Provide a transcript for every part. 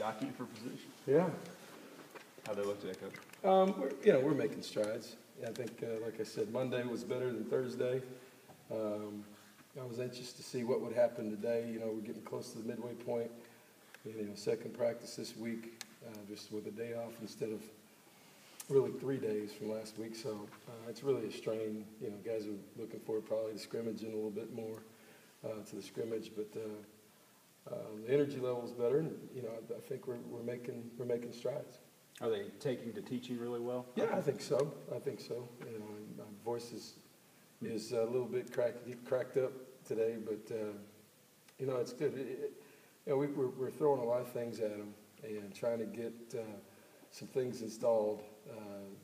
jockeying for position. Yeah. How'd they look today, Coach? We're making strides. I think, like I said, Monday was better than Thursday. I was anxious to see what would happen today. We're getting close to the midway point. Second practice this week, just with a day off instead of really 3 days from last week. So it's really a strain. Guys are looking forward probably to scrimmaging a little bit more to the scrimmage, but the energy level is better, and I think we're making strides. Are they taking to teaching really well? Yeah, I think so. My voice is a little bit cracked up today, but it's good. We're throwing a lot of things at them and trying to get some things installed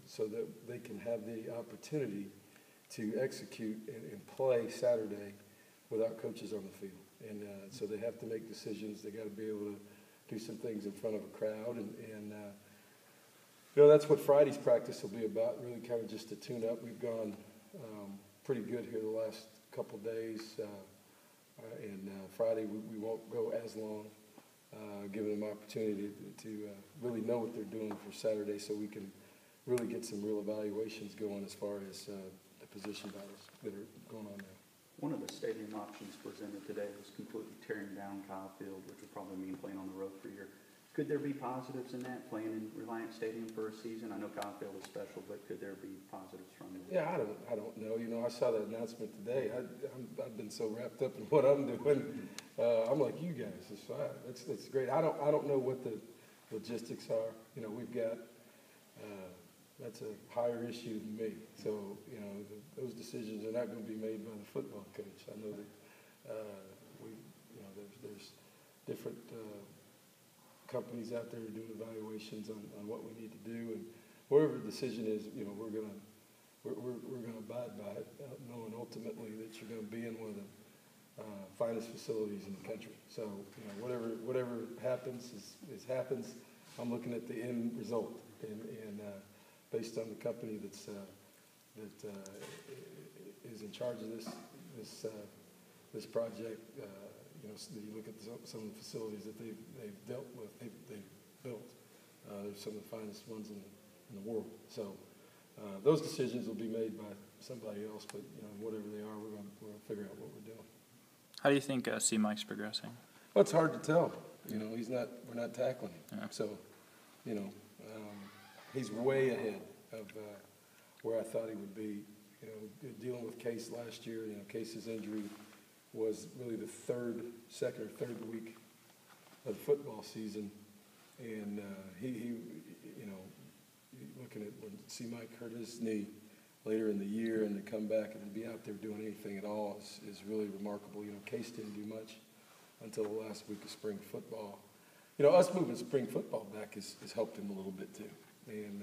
so that they can have the opportunity to execute and play Saturday without coaches on the field. And so they have to make decisions. They got to be able to do some things in front of a crowd, and that's what Friday's practice will be about. Really, kind of just to tune up. We've gone pretty good here the last couple days, and Friday we won't go as long, giving them opportunity to really know what they're doing for Saturday, so we can really get some real evaluations going as far as the position battles that are going on there. One of the stadium options presented today was completely tearing down Kyle Field, which would probably mean playing on the road for a year. Could there be positives in that, playing in Reliant Stadium for a season? I know Kyle Field is special, but could there be positives from it? Yeah, I don't know. I saw that announcement today. I've been so wrapped up in what I'm doing. I'm like, you guys, it's fine. That's great. I don't know what the logistics are. We've got that's a higher issue than me. So those decisions are not going to be made by the football coach. I know that there's different companies out there doing evaluations on what we need to do, and whatever the decision is, we're gonna abide by it, knowing ultimately that you're going to be in one of the finest facilities in the country. So whatever happens happens. I'm looking at the end result, and based on the company that is in charge of this project. You look at some of the facilities that they've dealt with, they've built. They're some of the finest ones in the world. So those decisions will be made by somebody else, but whatever they are, we're going to figure out what we're doing. How do you think C. Mike's progressing? Well, it's hard to tell. We're not tackling him. Yeah. So, he's way ahead of where I thought he would be. Dealing with Case last year, Case's injury was really the second or third week of the football season, and he looking at when C. Mike hurt his knee later in the year, and to come back and be out there doing anything at all is really remarkable. Case didn't do much until the last week of spring football. Us moving spring football back has helped him a little bit too, and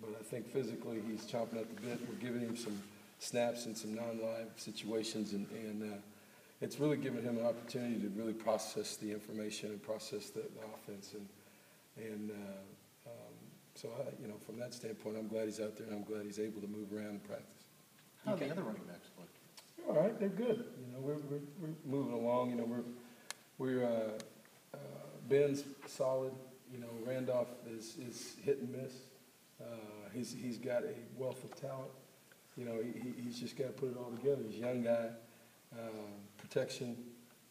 but I think physically he's chomping at the bit. We're giving him some snaps in some non-live situations, and it's really given him an opportunity to really process the information and process the offense, and so from that standpoint, I'm glad he's out there, and I'm glad he's able to move around in practice. How are the other running backs look? All right, they're good. We're moving along. We're Ben's solid. Randolph is hit and miss. He's got a wealth of talent. He's just got to put it all together. He's a young guy. Protection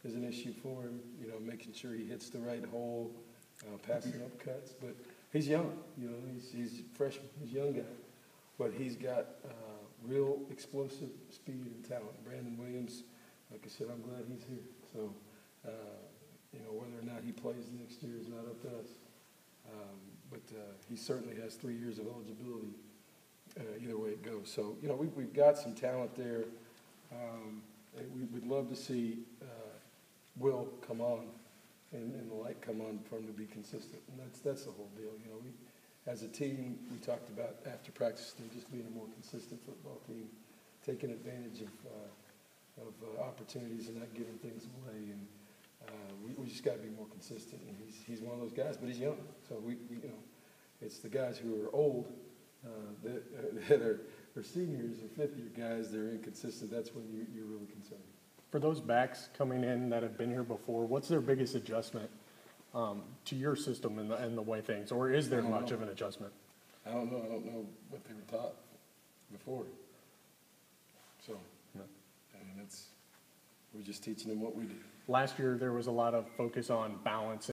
is an issue for him. Making sure he hits the right hole, passing up cuts. But he's young. He's a freshman. He's a young guy, but he's got real explosive speed and talent. Brandon Williams, like I said, I'm glad he's here. So, whether or not he plays next year is not up to us. But he certainly has 3 years of eligibility. Either way it goes. So, we've got some talent there. We'd love to see Will come on and the light come on for him to be consistent. And that's the whole deal. As a team, we talked about after practice just being a more consistent football team, taking advantage of opportunities and not giving things away. And we just got to be more consistent. And he's one of those guys, but he's young. So it's the guys who are old that are seniors or fifth-year guys that are inconsistent. That's when you're really concerned. For those backs coming in that have been here before, what's their biggest adjustment to your system and the way things, or is there much of an adjustment? I don't know what they were taught before. So, No. I mean, we're just teaching them what we do. Last year, there was a lot of focus on balance